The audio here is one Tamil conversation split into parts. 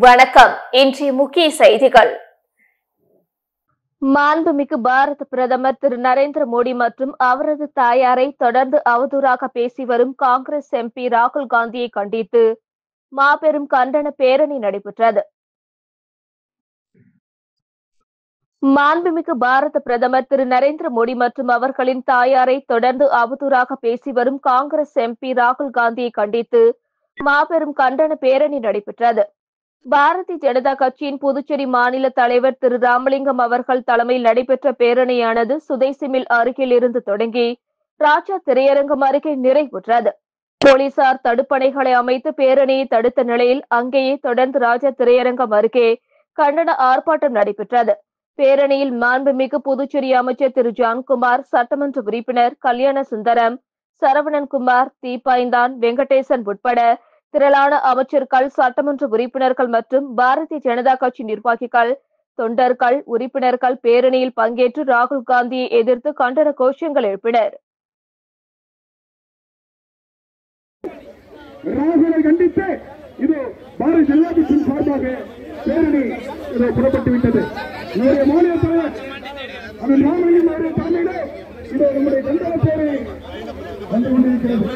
வணக்கம். இன்றைய முக்கிய செய்திகள். மாண்புமிகு பாரத பிரதமர் திரு நரேந்திர மோடி மற்றும் அவரது தாயாரை தொடர்ந்து அவதூறாக பேசி வரும் காங்கிரஸ் எம்பி ராகுல் காந்தியை கண்டித்து மாபெரும் கண்டன பேரணி நடைபெற்றது. மாண்புமிகு பாரத பிரதமர் திரு நரேந்திர மோடி மற்றும் அவர்களின் தாயாரை தொடர்ந்து அவதூறாக பேசி வரும் காங்கிரஸ் எம்பி ராகுல் காந்தியை கண்டித்து மாபெரும் கண்டன பேரணி நடைபெற்றது. பாரதிய ஜனதா கட்சியின் புதுச்சேரி மாநில தலைவர் திரு ராமலிங்கம் அவர்கள் தலைமையில் நடைபெற்ற பேரணியானது சுதேசி மில் அருகில் இருந்து தொடங்கி ராஜா திரையரங்கம் அருகே நிறைவுற்றது. போலீசார் தடுப்பணைகளை அமைத்து பேரணியை தடுத்த நிலையில் அங்கேயே தொடர்ந்து ராஜா திரையரங்கம் அருகே கண்டன ஆர்ப்பாட்டம் நடைபெற்றது. பேரணியில் மாண்புமிகு புதுச்சேரி அமைச்சர் திரு ஜான்குமார், சட்டமன்ற உறுப்பினர் கல்யாண சுந்தரம், சரவணன்குமார், தீபாய்ந்தான், வெங்கடேசன் உட்பட திரளான அமைச்சர்கள், சட்டமன்ற உறுப்பினர்கள் மற்றும் பாரதிய ஜனதா கட்சி நிர்வாகிகள், தொண்டர்கள், உறுப்பினர்கள் பேரணியில் பங்கேற்று ராகுல் காந்தியை எதிர்த்து கண்டன கோஷங்கள் எழுப்பினர். ராகுலை கண்டித்து இது பாரதிய ஜனதா கட்சியின் சார்பாக பேரணி புறப்பட்டுவிட்டது. நம்முடைய மாநில தலைவர் அண்ணன் ராமலிங்கம் அவருடைய தலைமையிலே இது நம்முடைய கண்டன பேரணி வந்து கொண்டிருக்கிறது.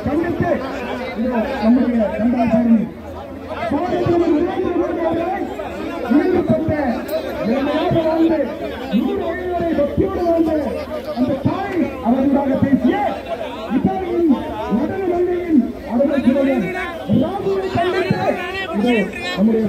கண்டித்து நம்முடைய கண்டன பேரணி பக்தியோடு வாழ்ந்து அந்த தாய் அவர்களாக பேசிய நம்முடைய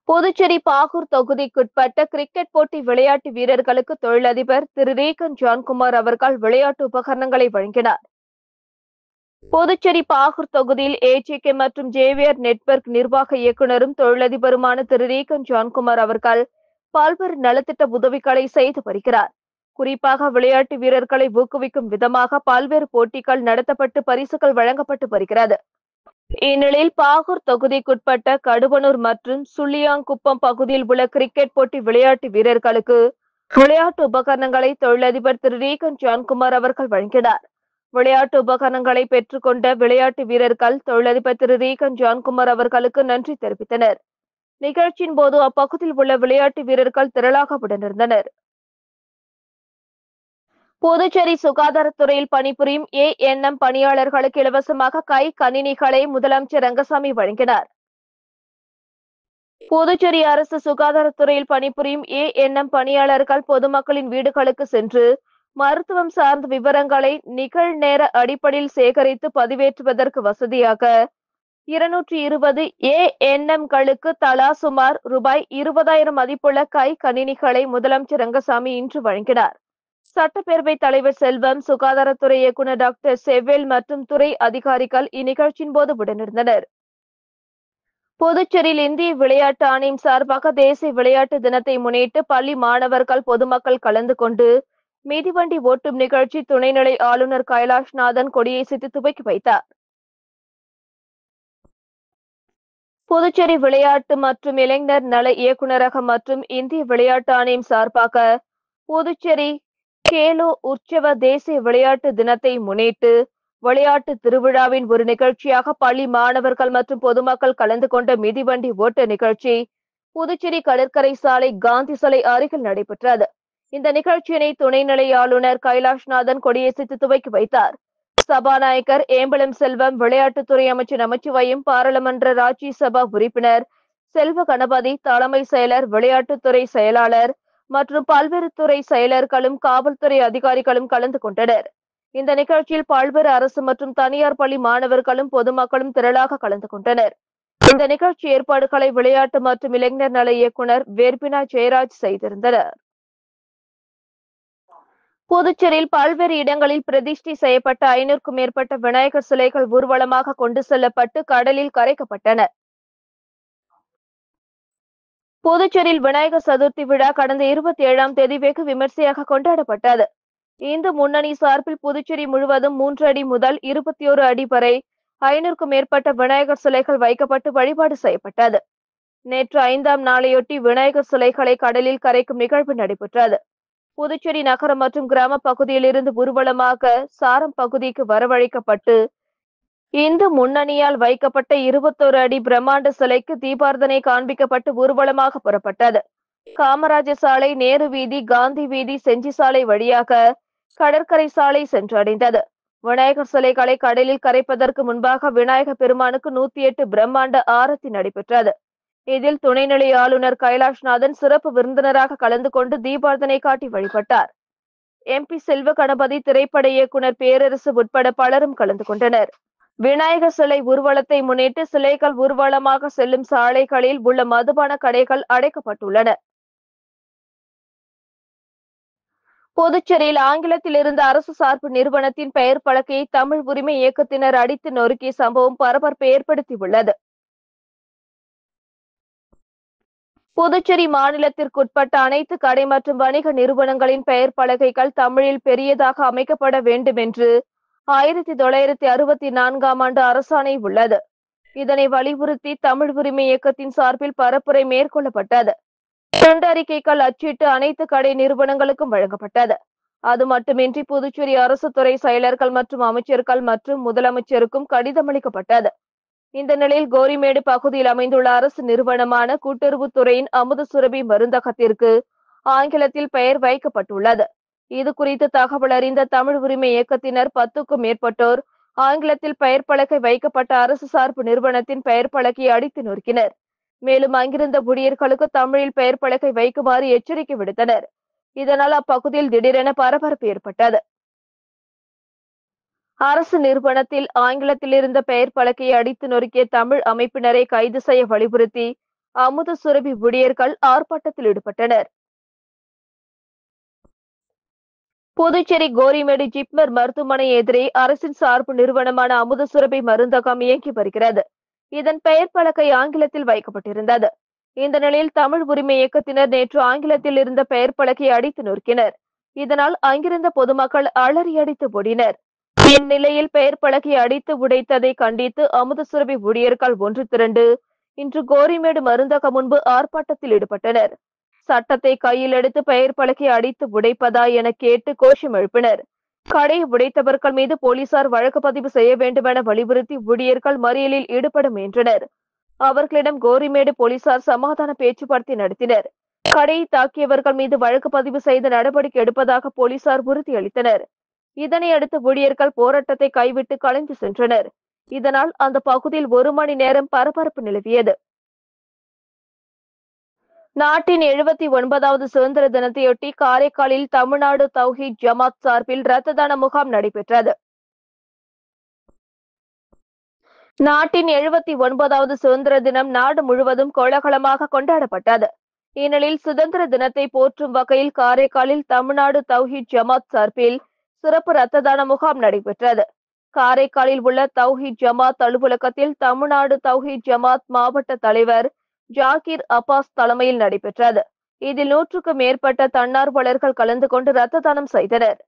புதுச்சேரி பாகூர் தொகுதிக்குட்பட்ட கிரிக்கெட் போட்டி விளையாட்டு வீரர்களுக்கு தொழிலதிபர் திரு ரீகன் ஜான்குமார் அவர்கள் விளையாட்டு உபகரணங்களை வழங்கினார். புதுச்சேரி பாகூர் தொகுதியில் ஏஜேகே மற்றும் ஜேவியர் நெட்வொர்க் நிர்வாக இயக்குநரும் தொழிலதிபருமான திரு ரீகன் ஜான்குமார் அவர்கள் பல்வேறு நலத்திட்ட உதவிகளை செய்து வருகிறார். குறிப்பாக விளையாட்டு வீரர்களை ஊக்குவிக்கும் விதமாக பல்வேறு போட்டிகள் நடத்தப்பட்டு பரிசுகள் வழங்கப்பட்டு வருகிறது. இந்நிலையில் பாகூர் தொகுதிக்குட்பட்ட கடுவனூர் மற்றும் சுள்ளியாங்குப்பம் பகுதியில் உள்ள கிரிக்கெட் போட்டி விளையாட்டு வீரர்களுக்கு விளையாட்டு உபகரணங்களை தொழிலதிபர் திரு ரீகன் ஜான்குமார் அவர்கள் வழங்கினார். விளையாட்டு உபகரணங்களை பெற்றுக்கொண்ட விளையாட்டு வீரர்கள் தொழிலதிபர் திரு ரீகன் ஜான்குமார் அவர்களுக்கு நன்றி தெரிவித்தனர். நிகழ்ச்சியின் போது அப்பகுதியில் உள்ள விளையாட்டு வீரர்கள் திரளாக உடனிருந்தனர். புதுச்சேரி சுகாதாரத்துறையில் பணிபுரியும் ANM பணியாளர்களுக்கு இலவசமாக கை கணினிகளை முதலமைச்சர் ரங்கசாமி வழங்கினார். புதுச்சேரி அரசு சுகாதாரத்துறையில் பணிபுரியும் ANM பணியாளர்கள் பொதுமக்களின் வீடுகளுக்கு சென்று மருத்துவம் சார்ந்த விவரங்களை நிகழ்நேர அடிப்படையில் சேகரித்து பதிவேற்றுவதற்கு வசதியாக 220 ANMகளுக்கு தலா சுமார் ரூபாய் 20,000 மதிப்புள்ள கை கணினிகளை முதலமைச்சர் ரங்கசாமி இன்று வழங்கினார். சட்டப்பேரவை தலைவர் செல்வம், சுகாதாரத்துறை இயக்குநர் டாக்டர் செவ்வேல் மற்றும் துறை அதிகாரிகள் இந்நிகழ்ச்சியின் போது உடனிருந்தனர். புதுச்சேரியில் இந்திய விளையாட்டு ஆணையம் சார்பாக தேசிய விளையாட்டு தினத்தை முன்னிட்டு பள்ளி மாணவர்கள், பொதுமக்கள் கலந்து கொண்டு மிதிவண்டி ஓட்டும் நிகழ்ச்சி துணைநிலை ஆளுநர் கைலாஷ்நாதன் கொடியசைத்து துவக்கி வைத்தார். புதுச்சேரி விளையாட்டு மற்றும் இளைஞர் நல இயக்குநரகம் மற்றும் இந்திய விளையாட்டு ஆணையம் சார்பாக புதுச்சேரி கேலோ உற்சவ தேசிய விளையாட்டு தினத்தை முன்னிட்டு விளையாட்டு திருவிழாவின் ஒரு நிகழ்ச்சியாக பள்ளி மாணவர்கள் மற்றும் பொதுமக்கள் கலந்து கொண்ட மிதிவண்டி ஓட்ட நிகழ்ச்சி புதுச்சேரி கடற்கரை சாலை காந்தி சிலை அருகில் நடைபெற்றது. இந்த நிகழ்ச்சியினை துணைநிலை ஆளுநர் கைலாஷ்நாதன் கொடியசைத்து துவக்கி வைத்தார். சபாநாயகர் ஏம்பலம் செல்வம், விளையாட்டுத்துறை அமைச்சர் நமச்சிவாயம், பாராளுமன்ற ராஜ்யசபா உறுப்பினர் செல்வ கணபதி, தலைமை செயலர், விளையாட்டுத்துறை செயலாளர் மற்றும் பல்வேறு துறை செயலர்களும் காவல்துறை அதிகாரிகளும் கலந்து கொண்டனர். இந்த நிகழ்ச்சியில் பல்வேறு அரசு மற்றும் தனியார் பள்ளி மாணவர்களும் பொதுமக்களும் திரளாக கலந்து கொண்டனர். இந்த நிகழ்ச்சி ஏற்பாடுகளை விளையாட்டு மற்றும் இளைஞர் நல இயக்குநர் வெர்பினா ஜெயராஜ் செய்திருந்தனர். புதுச்சேரியில் பல்வேறு இடங்களில் பிரதிஷ்டை செய்யப்பட்ட 500க்கும் மேற்பட்ட விநாயகர் சிலைகள் ஊர்வலமாக கொண்டு செல்லப்பட்டு கடலில் கரைக்கப்பட்டன. புதுச்சேரியில் விநாயகர் சதுர்த்தி விழா கடந்த 27ஆம் தேதி வெகு விமர்சையாக கொண்டாடப்பட்டது. இந்து முன்னணி சார்பில் புதுச்சேரி முழுவதும் 3 அடி முதல் 21 அடி வரை 500க்கும் மேற்பட்ட விநாயகர் சிலைகள் வைக்கப்பட்டு வழிபாடு செய்யப்பட்டது. நேற்று 5ஆம் நாளையொட்டி விநாயகர் சிலைகளை கடலில் கரைக்கும் நிகழ்வு நடைபெற்றது. புதுச்சேரி நகரம் மற்றும் கிராம பகுதியிலிருந்து ஊர்வலமாக சாரம் பகுதிக்கு வரவழைக்கப்பட்டு இந்து முன்னணியால் வைக்கப்பட்ட 21 அடி பிரம்மாண்ட சிலைக்கு தீபார்த்தனை காண்பிக்கப்பட்டு ஊர்வலமாக புறப்பட்டது. காமராஜர் சாலை, நேரு வீதி, காந்தி வீதி, செஞ்சி சாலை வழியாக கடற்கரை சாலை சென்றடைந்தது. விநாயகர் சிலைகளை கடலில் கரைப்பதற்கு முன்பாக விநாயகர் பெருமானுக்கு 108 பிரம்மாண்ட ஆரத்தி நடைபெற்றது. இதில் துணைநிலை ஆளுநர் கைலாஷ்நாதன் சிறப்பு விருந்தினராக கலந்து கொண்டு தீபார்த்தனை காட்டி வழிபட்டார். MP செல்வ கணபதி, திரைப்பட இயக்குனர் பேரரசு உட்பட பலரும் கலந்து கொண்டனர். விநாயகர் சிலை ஊர்வலத்தை முன்னிட்டு சிலைகள் ஊர்வலமாக செல்லும் சாலைகளில் உள்ள மதுபான கடைகள் அடைக்கப்பட்டுள்ளன. புதுச்சேரியில் ஆங்கிலத்தில் இருந்த அரசு சார்பு நிறுவனத்தின் பெயர் பலகையை தமிழ் உரிமை இயக்கத்தினர் அடித்து நொறுக்கிய சம்பவம் பரபரப்பை ஏற்படுத்தியுள்ளது. புதுச்சேரி மாநிலத்திற்குட்பட்ட அனைத்து கடை மற்றும் வணிக நிறுவனங்களின் பெயர் பலகைகள் தமிழில் பெரியதாக அமைக்கப்பட வேண்டும் என்று 1964ஆம் ஆண்டு அரசாணை உள்ளது. இதனை வலியுறுத்தி தமிழ் உரிமை இயக்கத்தின் சார்பில் பரப்புரை மேற்கொள்ளப்பட்டது. துண்டறிக்கைகள் அச்சிட்டு அனைத்து கடை நிறுவனங்களுக்கும் வழங்கப்பட்டது. அது மட்டுமின்றி புதுச்சேரி அரசு துறை செயலர்கள் மற்றும் அமைச்சர்கள் மற்றும் முதலமைச்சருக்கும் கடிதம் அளிக்கப்பட்டது. இந்த நிலையில் கோரிமேடு பகுதியில் அமைந்துள்ள அரசு நிறுவனமான கூட்டுறவுத்துறையின் அமுத சுரபி மருந்தகத்திற்கு ஆங்கிலத்தில் பெயர் வைக்கப்பட்டுள்ளது. இது குறித்து தகவல் அறிந்த தமிழ் உரிமை இயக்கத்தினர் 10க்கும் மேற்பட்டோர் ஆங்கிலத்தில் பெயர் பலகை வைக்கப்பட்ட அரசு சார்பு நிறுவனத்தின் பெயர் பலகையை அடித்து நொறுக்கினர். மேலும் அங்கிருந்த ஊழியர்களுக்கு தமிழில் பெயர் பலகை வைக்குமாறு எச்சரிக்கை விடுத்தனர். இதனால் அப்பகுதியில் திடீரென பரபரப்பு ஏற்பட்டது. அரசு நிறுவனத்தில் ஆங்கிலத்தில் இருந்த பெயர் பலகையை அடித்து நொறுக்கிய தமிழ் அமைப்பினரை கைது செய்ய வலியுறுத்தி அமுத சுரபி ஊழியர்கள் ஆர்ப்பாட்டத்தில் ஈடுபட்டனர். புதுச்சேரி கோரிமேடு ஜிப்மர் மருத்துவமனை எதிரே அரசின் சார்பு நிறுவனமான அமுத சுரபி மருந்தகம் இயங்கி வருகிறது. இதன் பெயர் பலகை ஆங்கிலத்தில் வைக்கப்பட்டிருந்தது. இந்த நிலையில் தமிழ் உரிமை இயக்கத்தினர் நேற்று ஆங்கிலத்தில் இருந்த பெயர் பலகையை அடித்து நொறுக்கினர். இதனால் அங்கிருந்த பொதுமக்கள் அலறி அடித்து ஓடினர். இந்நிலையில் பெயர் பலகையை அடித்து உடைத்ததை கண்டித்து அமுத சுரபி ஊழியர்கள் ஒன்று திரண்டு இன்று கோரிமேடு மருந்தகம் முன்பு ஆர்ப்பாட்டத்தில் ஈடுபட்டனர். சட்டத்தை கையில் எடுத்து பெயர் பலகையை அடித்து உடைப்பதா என கேட்டு கோஷம் எழுப்பினர். கடையை உடைத்தவர்கள் மீது போலீசார் வழக்கு பதிவு செய்ய வேண்டுமென வலியுறுத்தி ஊழியர்கள் மறியலில் ஈடுபட முயன்றனர். அவர்களிடம் கோரிமேடு போலீசார் சமாதான பேச்சுவார்த்தை நடத்தினர். கடையை தாக்கியவர்கள் மீது வழக்கு பதிவு செய்து நடவடிக்கை எடுப்பதாக போலீசார் உறுதியளித்தனர். இதனை அடுத்து ஊழியர்கள் போராட்டத்தை கைவிட்டு கலைந்து சென்றனர். இதனால் அந்த பகுதியில் 1 மணி நேரம் பரபரப்பு நிலவியது. நாட்டின் 79வது சுதந்திர தினத்தையொட்டி காரைக்காலில் தமிழ்நாடு தௌஹீத் ஜமாத் சார்பில் இரத்த தான முகாம் நடைபெற்றது. நாட்டின் 79வது சுதந்திர தினம் நாடு முழுவதும் கோலாகலமாக கொண்டாடப்பட்டது. இந்நிலையில் சுதந்திர தினத்தை போற்றும் வகையில் காரைக்காலில் தமிழ்நாடு தௌஹீத் ஜமாத் சார்பில் சிறப்பு இரத்த தான முகாம் நடைபெற்றது. காரைக்காலில் உள்ள தௌஹீத் ஜமாத் அலுவலகத்தில் தமிழ்நாடு தௌஹீத் ஜமாத் மாவட்ட தலைவர் ஜாகீர் அப்பாஸ் தலைமையில் நடைபெற்றது. இதில் 100க்கும் மேற்பட்ட தன்னார்வலர்கள் கலந்து கொண்டு இரத்த தானம் செய்தனர்.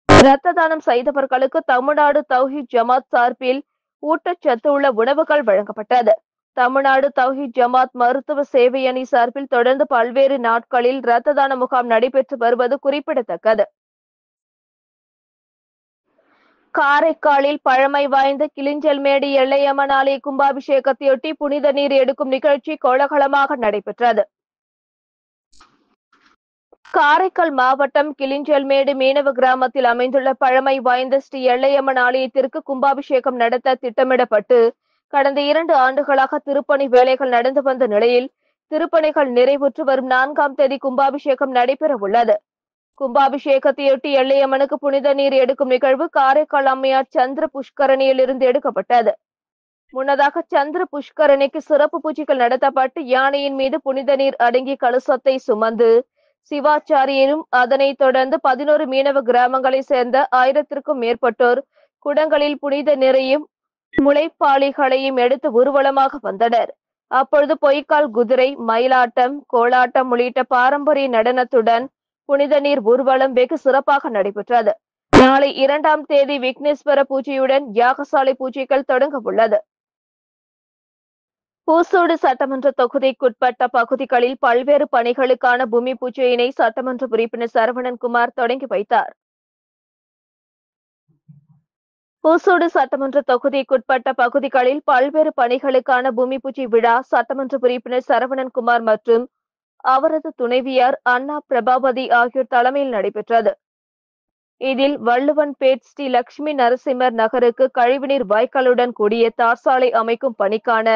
இரத்த தானம் செய்தவர்களுக்கு தமிழ்நாடு தௌஹீத் ஜமாத் சார்பில் ஊட்டச்சத்து உள்ள உணவுகள் வழங்கப்பட்டது. தமிழ்நாடு தௌஹீத் ஜமாத் மருத்துவ சேவை அணி சார்பில் தொடர்ந்து பல்வேறு நாட்களில் இரத்த தான முகாம் நடைபெற்று வருவது குறிப்பிடத்தக்கது. காரைக்காலில் பழமை வாய்ந்த கிளிஞ்சல்மேடு எல்லையம்மன் ஆலய கும்பாபிஷேகத்தையொட்டி புனித நீர் எடுக்கும் நிகழ்ச்சி கோலாகலமாக நடைபெற்றது. காரைக்கால் மாவட்டம் கிளிஞ்சல்மேடு மீனவ கிராமத்தில் அமைந்துள்ள பழமை வாய்ந்த ஸ்ரீ எல்லையம்மன் ஆலயத்திற்கு கும்பாபிஷேகம் நடத்த திட்டமிடப்பட்டு கடந்த 2 ஆண்டுகளாக திருப்பணி வேலைகள் நடந்து வந்த நிலையில் திருப்பணிகள் நிறைவுற்று வரும் 4ஆம் தேதி கும்பாபிஷேகம் நடைபெற உள்ளது. கும்பாபிஷேகத்தையொட்டி எல்லையம்மனுக்கு புனித நீர் எடுக்கும் நிகழ்வு காரைக்கால் அம்மையார் சந்திர புஷ்கரணியில் இருந்து எடுக்கப்பட்டது. முன்னதாக சந்திர புஷ்கரணிக்கு சிறப்பு பூஜைகள் நடத்தப்பட்டு யானையின் மீது புனித நீர் அடங்கிய கலசத்தை சுமந்து சிவாச்சாரியரும் அதனைத் தொடர்ந்து 11 மீனவ கிராமங்களை சேர்ந்த 1000த்திற்கும் மேற்பட்டோர் குடங்களில் புனித நீரையும் முளைப்பாளிகளையும் எடுத்து ஊர்வலமாக வந்தனர். அப்பொழுது பொய்க்கால் குதிரை, மயிலாட்டம், கோலாட்டம் உள்ளிட்ட பாரம்பரிய நடனத்துடன் புனித நீர் ஊர்வலம் வெகு சிறப்பாக நடைபெற்றது. நாளை 2ஆம் தேதி விக்னேஸ்வர பூஜையுடன் யாகசாலை பூஜைகள் தொடங்க உள்ளது. பூசோடு சட்டமன்ற தொகுதிக்குட்பட்ட பகுதிகளில் பல்வேறு பணிகளுக்கான பூமி பூஜையினை சட்டமன்ற உறுப்பினர் சரவணன்குமார் தொடங்கி வைத்தார். பூசோடு சட்டமன்ற தொகுதிக்குட்பட்ட பகுதிகளில் பல்வேறு பணிகளுக்கான பூமி பூஜை விழா சட்டமன்ற உறுப்பினர் சரவணன்குமார் மற்றும் அவரது துணைவியார் அண்ணா பிரபாவதி ஆகியோர் தலைமையில் நடைபெற்றது. இதில் வள்ளுவன்பேட் ஸ்ரீ லட்சுமி நரசிம்மர் நகருக்கு கழிவுநீர் வாய்க்காலுடன் கூடிய தார் சாலை அமைக்கும் பணிக்கான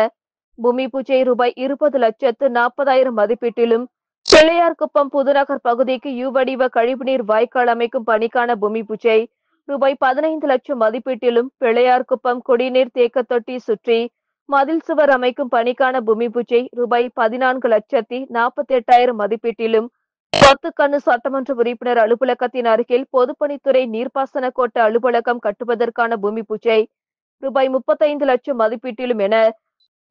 பூமி பூஜை ரூபாய் 20,40,000 மதிப்பீட்டிலும், பிள்ளையார்குப்பம் புதுநகர் பகுதிக்கு யூவடிவ கழிவுநீர் வாய்க்கால் அமைக்கும் பணிக்கான பூமி பூஜை ரூபாய் 15 லட்சம் மதிப்பீட்டிலும், பிள்ளையார்குப்பம் குடிநீர் தேக்க தொட்டி சுற்றி மதில் சுவர் அமைக்கும் பணிக்கான பூமி பூஜை ரூபாய் 14,48,000 மதிப்பீட்டிலும், 10 கண்ணு சட்டமன்ற உறுப்பினர் அலுவலகத்தின் அருகில் பொதுப்பணித்துறை நீர்ப்பாசன கோட்ட அலுவலகம் கட்டுவதற்கான பூமி பூஜை ரூபாய் 35 லட்சம் மதிப்பீட்டிலும் என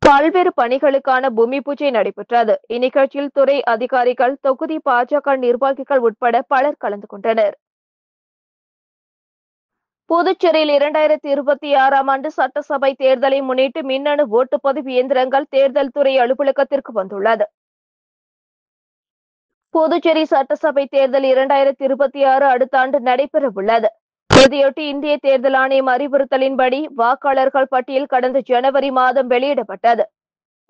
பல்வேறு பணிகளுக்கான பூமி பூஜை நடைபெற்றது. இந்நிகழ்ச்சியில் துறை அதிகாரிகள், தொகுதி பாஜக நிர்வாகிகள் உட்பட பலர் கலந்து கொண்டனர். புதுச்சேரியில் 2026ஆம் ஆண்டு சட்டசபை தேர்தலை முன்னிட்டு மின்னணு ஓட்டுப்பதிவு இயந்திரங்கள் தேர்தல் துறை அலுவலகத்திற்கு வந்துள்ளது. புதுச்சேரி சட்டசபை தேர்தல் 2026 அடுத்த ஆண்டு நடைபெற உள்ளது. இதையொட்டி இந்திய தேர்தல் ஆணையம் அறிவுறுத்தலின்படி வாக்காளர்கள் பட்டியல் கடந்த ஜனவரி மாதம் வெளியிடப்பட்டது.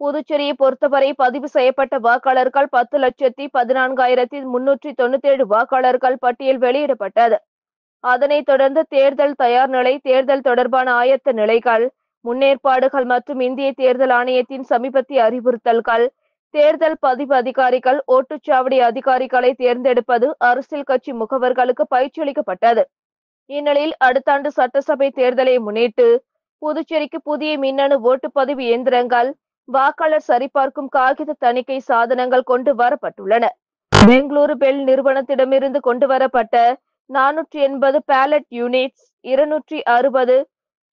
புதுச்சேரியை பொறுத்தவரை பதிவு செய்யப்பட்ட வாக்காளர்கள் 10,14,397 வாக்காளர்கள் பட்டியல் வெளியிடப்பட்டது. அதனைத் தொடர்ந்து தேர்தல் தயார் நிலை, தேர்தல் தொடர்பான ஆயத்த நிலைகள், முன்னேற்பாடுகள் மற்றும் இந்திய தேர்தல் ஆணையத்தின் சமீபத்திய அறிவுறுத்தல்கள், தேர்தல் பதிவு அதிகாரிகள், ஓட்டுச்சாவடி அதிகாரிகளை தேர்ந்தெடுப்பது, அரசியல் கட்சி முகவர்களுக்கு பயிற்சி அளிக்கப்பட்டது. இந்நிலையில் அடுத்த ஆண்டு சட்டசபை தேர்தலை முன்னிட்டு புதுச்சேரிக்கு புதிய மின்னணு ஓட்டுப்பதிவு இயந்திரங்கள், வாக்காளர் சரிபார்க்கும் காகித தணிக்கை சாதனங்கள் கொண்டு வரப்பட்டுள்ளன. பெங்களூரு பெல் நிறுவனத்திடமிருந்து கொண்டு வரப்பட்ட 480 ballot units, 260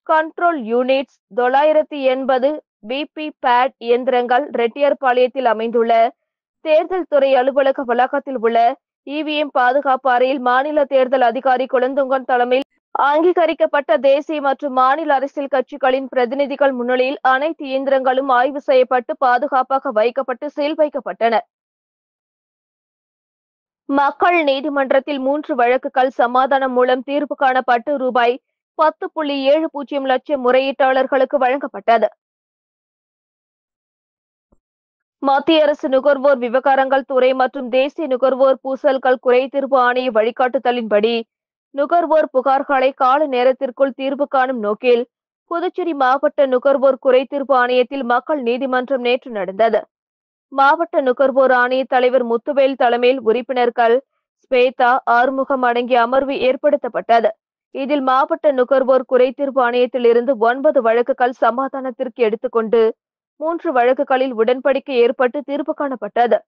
control units, 980 VVPAT இயந்திரங்கள் ரெட்டியார்பாளையத்தில் அமைந்துள்ள தேர்தல் துறை அலுவலக வளாகத்தில் உள்ள இவிஎம் பாதுகாப்பு அறையில் மாநில தேர்தல் அதிகாரி குலந்துங்கன் தலைமையில் அங்கீகரிக்கப்பட்ட தேசிய மற்றும் மாநில அரசியல் கட்சிகளின் பிரதிநிதிகள் முன்னிலையில் அனைத்து இயந்திரங்களும் ஆய்வு செய்யப்பட்டு பாதுகாப்பாக வைக்கப்பட்டு சீல் வைக்கப்பட்டன. மக்கள் நீதிமன்றத்தில் 3 வழக்குகள் சமாதானம் மூலம் தீர்ப்பு காணப்பட்டு ரூபாய் 10.70 லட்சம் முறையீட்டாளர்களுக்கு வழங்கப்பட்டது. மத்திய அரசு நுகர்வோர் விவகாரங்கள் துறை மற்றும் தேசிய நுகர்வோர் பூசல்கள் குறைதீர்வு ஆணைய வழிகாட்டுதலின்படி நுகர்வோர் புகார்களை கால நேரத்திற்குள் தீர்வு காணும் நோக்கில் புதுச்சேரி மாவட்ட நுகர்வோர் குறைதீர்வு ஆணையத்தில் மக்கள் நீதிமன்றம் நேற்று நடந்தது. மாவட்ட நுகர்வோர் ஆணைய தலைவர் முத்துவேல் தலைமையில் உறுப்பினர்கள் ஸ்வேதா ஆறுமுகம் அடங்கிய அமர்வு ஏற்படுத்தப்பட்டது. இதில் மாவட்ட நுகர்வோர் குறைதீர்ப்பு ஆணையத்தில் இருந்து 9 வழக்குகள் சமாதானத்திற்கு எடுத்துக்கொண்டு 3 வழக்குகளில் உடன்படிக்கை ஏற்பட்டு தீர்ப்பு காணப்பட்டது.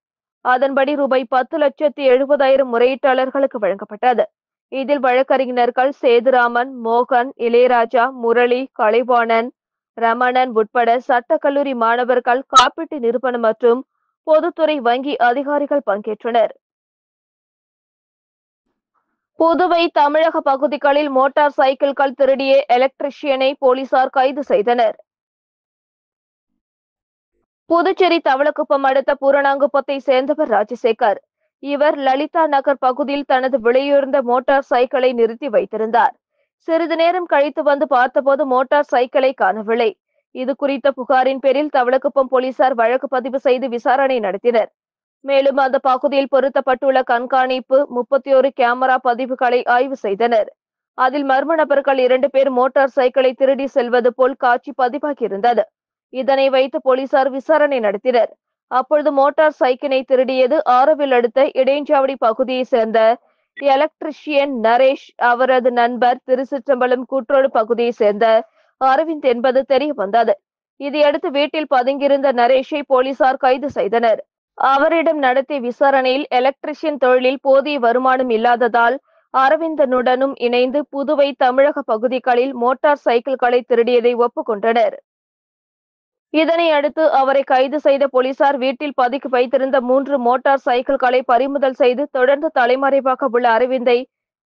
அதன்படி ரூபாய் 10,70,000 முறையீட்டாளர்களுக்கு வழங்கப்பட்டது. இதில் வழக்கறிஞர்கள் சேதுராமன், மோகன், இளையராஜா, முரளி, கலைவாணன், ரமணன் உட்பட சட்டக்கல்லூரி மாணவர்கள், காப்பீட்டு நிறுவனம் மற்றும் பொதுத்துறை வங்கி அதிகாரிகள் பங்கேற்றனர். புதுவை தமிழக பகுதிகளில் மோட்டார் சைக்கிள்கள் திருடிய எலக்ட்ரிஷியனை போலீசார் கைது செய்தனர். புதுச்சேரி தவளக்குப்பம் அடுத்த பூரணாங்குப்பத்தை சேர்ந்தவர் ராஜசேகர். இவர் லலிதா நகர் பகுதியில் தனது விலையுயர்ந்த மோட்டார் சைக்கிளை நிறுத்தி வைத்திருந்தார். சிறிது நேரம் கழித்து வந்து பார்த்தபோது மோட்டார் சைக்கிளை காணவில்லை. இது குறித்த புகாரின் பேரில் தவளக்குப்பம் போலீசார் வழக்கு பதிவு செய்து விசாரணை நடத்தினர். மேலும் அந்த பகுதியில் பொருத்தப்பட்டுள்ள கண்காணிப்பு 31 கேமரா பதிவுகளை ஆய்வு செய்தனர். அதில் மர்ம நபர்கள் 2 பேர் மோட்டார் சைக்கிளை திருடி செல்வது போல் காட்சி பதிவாகியிருந்தது. இதனை வைத்து போலீசார் விசாரணை நடத்தினர். அப்பொழுது மோட்டார் சைக்கிளை திருடியது ஆரோவில் அடுத்த இடையஞ்சாவடி பகுதியை சேர்ந்த எலக்ட்ரிஷியன் நரேஷ், அவரது நண்பர் திருச்சிற்றம்பலம் கூற்றோடு பகுதியை சேர்ந்த அரவிந்த் என்பது தெரிய வந்தது. இதையடுத்து வீட்டில் பதுங்கியிருந்த நரேஷை போலீசார் கைது செய்தனர். அவரிடம் நடத்திய விசாரணையில் எலக்ட்ரிஷியன் தொழிலில் போதிய வருமானம் இல்லாததால் அரவிந்தனுடனும் இணைந்து புதுவை தமிழக பகுதிகளில் மோட்டார் சைக்கிள்களை திருடியதை ஒப்புக்கொண்டனர். இதனை அடுத்து அவரை கைது செய்த போலீசார் வீட்டில் பதுக்கி வைத்திருந்த 3 மோட்டார் சைக்கிள்களை பறிமுதல் செய்து தொடர்ந்து தலைமறைவாக உள்ள அரவிந்தை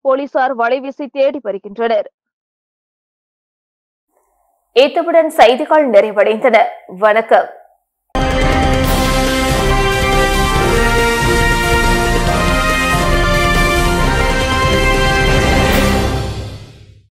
போலீசார் வலைவீசி தேடி வருகின்றனர். இத்துடன் செய்திகள் நிறைவடைந்தன. வணக்கம்.